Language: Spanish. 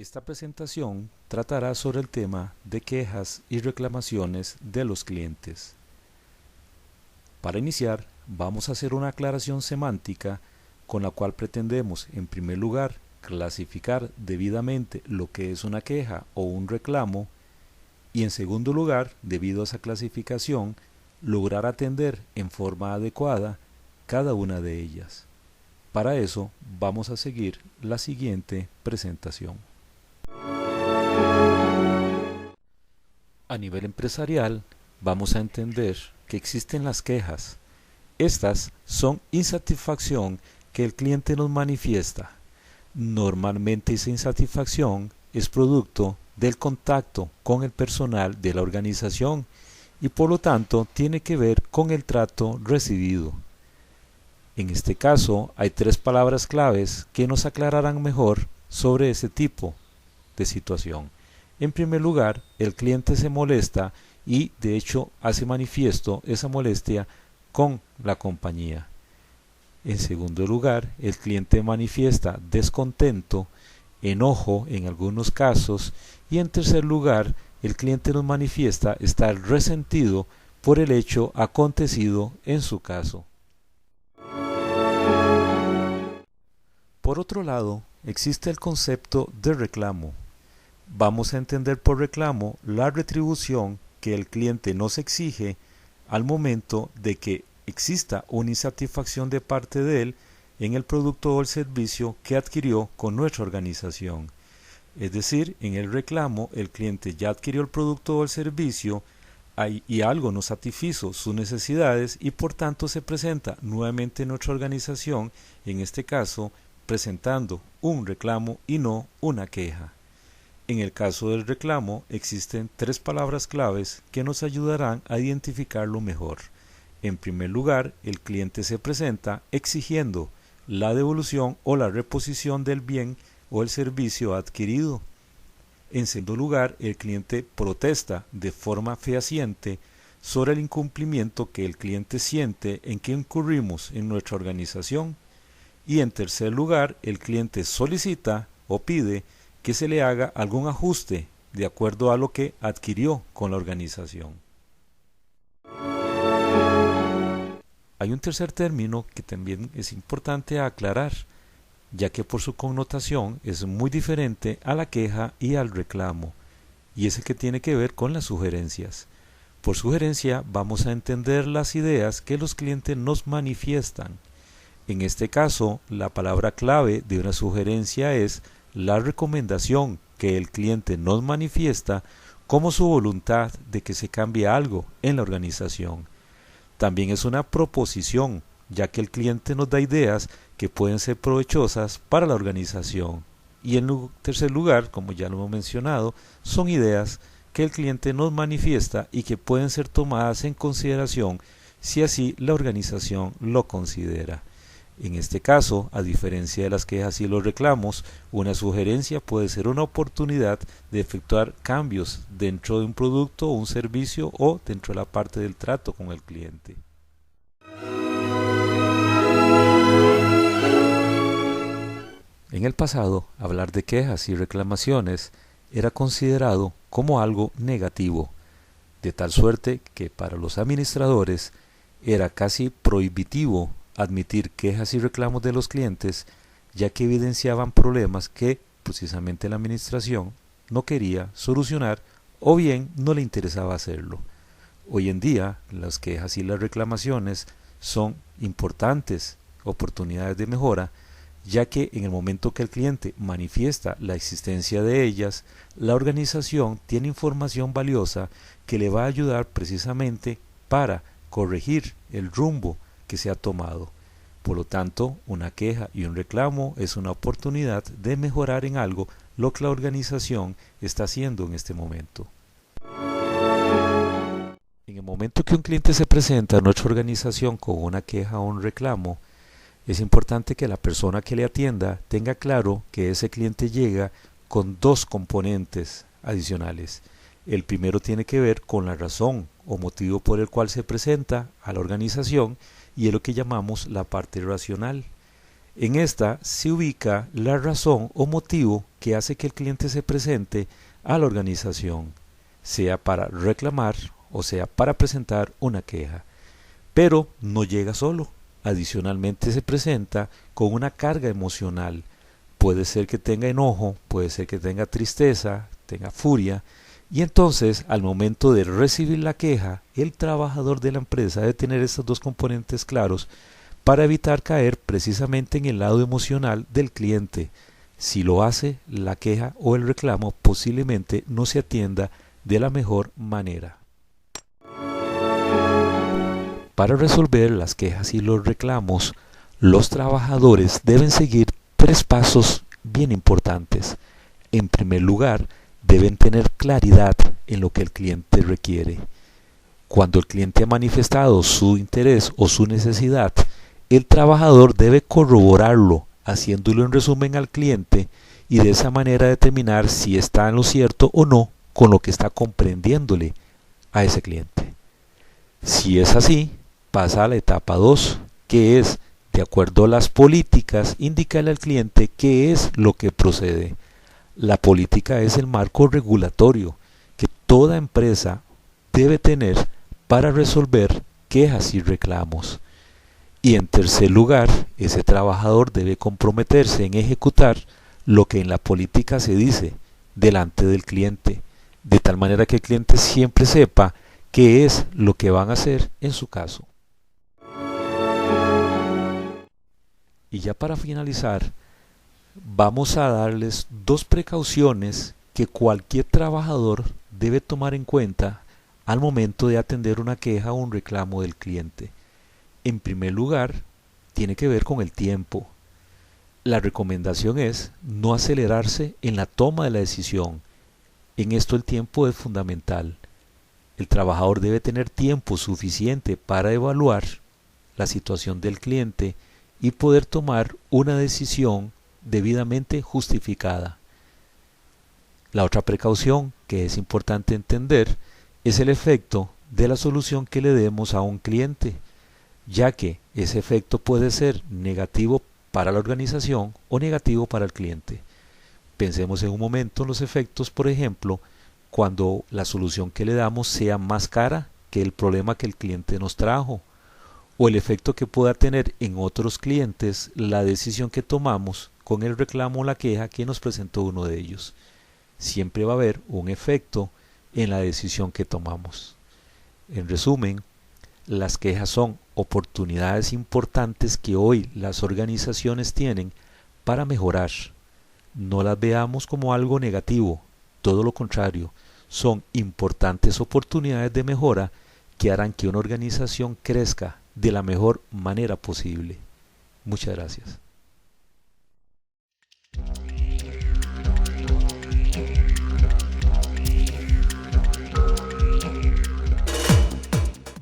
Esta presentación tratará sobre el tema de quejas y reclamaciones de los clientes. Para iniciar, vamos a hacer una aclaración semántica con la cual pretendemos, en primer lugar, clasificar debidamente lo que es una queja o un reclamo y, en segundo lugar, debido a esa clasificación, lograr atender en forma adecuada cada una de ellas. Para eso, vamos a seguir la siguiente presentación. A nivel empresarial, vamos a entender que existen las quejas. Estas son insatisfacción que el cliente nos manifiesta. Normalmente esa insatisfacción es producto del contacto con el personal de la organización y por lo tanto tiene que ver con el trato recibido. En este caso hay tres palabras claves que nos aclararán mejor sobre ese tipo de situación. En primer lugar, el cliente se molesta y de hecho hace manifiesto esa molestia con la compañía. En segundo lugar, el cliente manifiesta descontento, enojo en algunos casos y en tercer lugar, el cliente nos manifiesta estar resentido por el hecho acontecido en su caso. Por otro lado, existe el concepto de reclamo. Vamos a entender por reclamo la retribución que el cliente nos exige al momento de que exista una insatisfacción de parte de él en el producto o el servicio que adquirió con nuestra organización. Es decir, en el reclamo el cliente ya adquirió el producto o el servicio y algo no satisfizo sus necesidades y por tanto se presenta nuevamente en nuestra organización, en este caso presentando un reclamo y no una queja. En el caso del reclamo existen tres palabras claves que nos ayudarán a identificarlo mejor. En primer lugar, el cliente se presenta exigiendo la devolución o la reposición del bien o el servicio adquirido. En segundo lugar, el cliente protesta de forma fehaciente sobre el incumplimiento que el cliente siente en que incurrimos en nuestra organización. Y en tercer lugar, el cliente solicita o pide que se le haga algún ajuste de acuerdo a lo que adquirió con la organización. Hay un tercer término que también es importante aclarar, ya que por su connotación es muy diferente a la queja y al reclamo, y es el que tiene que ver con las sugerencias. Por sugerencia vamos a entender las ideas que los clientes nos manifiestan. En este caso, la palabra clave de una sugerencia es la recomendación que el cliente nos manifiesta como su voluntad de que se cambie algo en la organización. También es una proposición, ya que el cliente nos da ideas que pueden ser provechosas para la organización. Y en tercer lugar, como ya lo hemos mencionado, son ideas que el cliente nos manifiesta y que pueden ser tomadas en consideración si así la organización lo considera. En este caso, a diferencia de las quejas y los reclamos, una sugerencia puede ser una oportunidad de efectuar cambios dentro de un producto o un servicio o dentro de la parte del trato con el cliente. En el pasado, hablar de quejas y reclamaciones era considerado como algo negativo, de tal suerte que para los administradores era casi prohibitivo admitir quejas y reclamos de los clientes, ya que evidenciaban problemas que precisamente la administración no quería solucionar o bien no le interesaba hacerlo. Hoy en día, las quejas y las reclamaciones son importantes oportunidades de mejora, ya que en el momento que el cliente manifiesta la existencia de ellas, la organización tiene información valiosa que le va a ayudar precisamente para corregir el rumbo que se ha tomado. Por lo tanto, una queja y un reclamo es una oportunidad de mejorar en algo lo que la organización está haciendo en este momento. En el momento que un cliente se presenta a nuestra organización con una queja o un reclamo, es importante que la persona que le atienda tenga claro que ese cliente llega con dos componentes adicionales. El primero tiene que ver con la razón o motivo por el cual se presenta a la organización y es lo que llamamos la parte racional. En esta se ubica la razón o motivo que hace que el cliente se presente a la organización, sea para reclamar o sea para presentar una queja. Pero no llega solo, adicionalmente se presenta con una carga emocional. Puede ser que tenga enojo, puede ser que tenga tristeza, tenga furia, y entonces al momento de recibir la queja, el trabajador de la empresa debe tener estos dos componentes claros para evitar caer precisamente en el lado emocional del cliente. Si lo hace, la queja o el reclamo posiblemente no se atienda de la mejor manera. Para resolver las quejas y los reclamos, los trabajadores deben seguir 3 pasos bien importantes. En primer lugar, deben tener claridad en lo que el cliente requiere. Cuando el cliente ha manifestado su interés o su necesidad, el trabajador debe corroborarlo, haciéndolo en resumen al cliente y de esa manera determinar si está en lo cierto o no con lo que está comprendiéndole a ese cliente. Si es así, pasa a la etapa 2, que es, de acuerdo a las políticas, indicarle al cliente qué es lo que procede. La política es el marco regulatorio que toda empresa debe tener para resolver quejas y reclamos. Y en tercer lugar, ese trabajador debe comprometerse en ejecutar lo que en la política se dice delante del cliente, de tal manera que el cliente siempre sepa qué es lo que van a hacer en su caso. Y ya para finalizar, vamos a darles 2 precauciones que cualquier trabajador debe tomar en cuenta al momento de atender una queja o un reclamo del cliente. En primer lugar, tiene que ver con el tiempo. La recomendación es no acelerarse en la toma de la decisión. En esto el tiempo es fundamental. El trabajador debe tener tiempo suficiente para evaluar la situación del cliente y poder tomar una decisión debidamente justificada. La otra precaución que es importante entender es el efecto de la solución que le demos a un cliente, ya que ese efecto puede ser negativo para la organización o negativo para el cliente. Pensemos en un momento en los efectos, por ejemplo, cuando la solución que le damos sea más cara que el problema que el cliente nos trajo, o el efecto que pueda tener en otros clientes la decisión que tomamos con el reclamo o la queja que nos presentó uno de ellos. Siempre va a haber un efecto en la decisión que tomamos. En resumen, las quejas son oportunidades importantes que hoy las organizaciones tienen para mejorar. No las veamos como algo negativo, todo lo contrario, son importantes oportunidades de mejora que harán que una organización crezca de la mejor manera posible. Muchas gracias.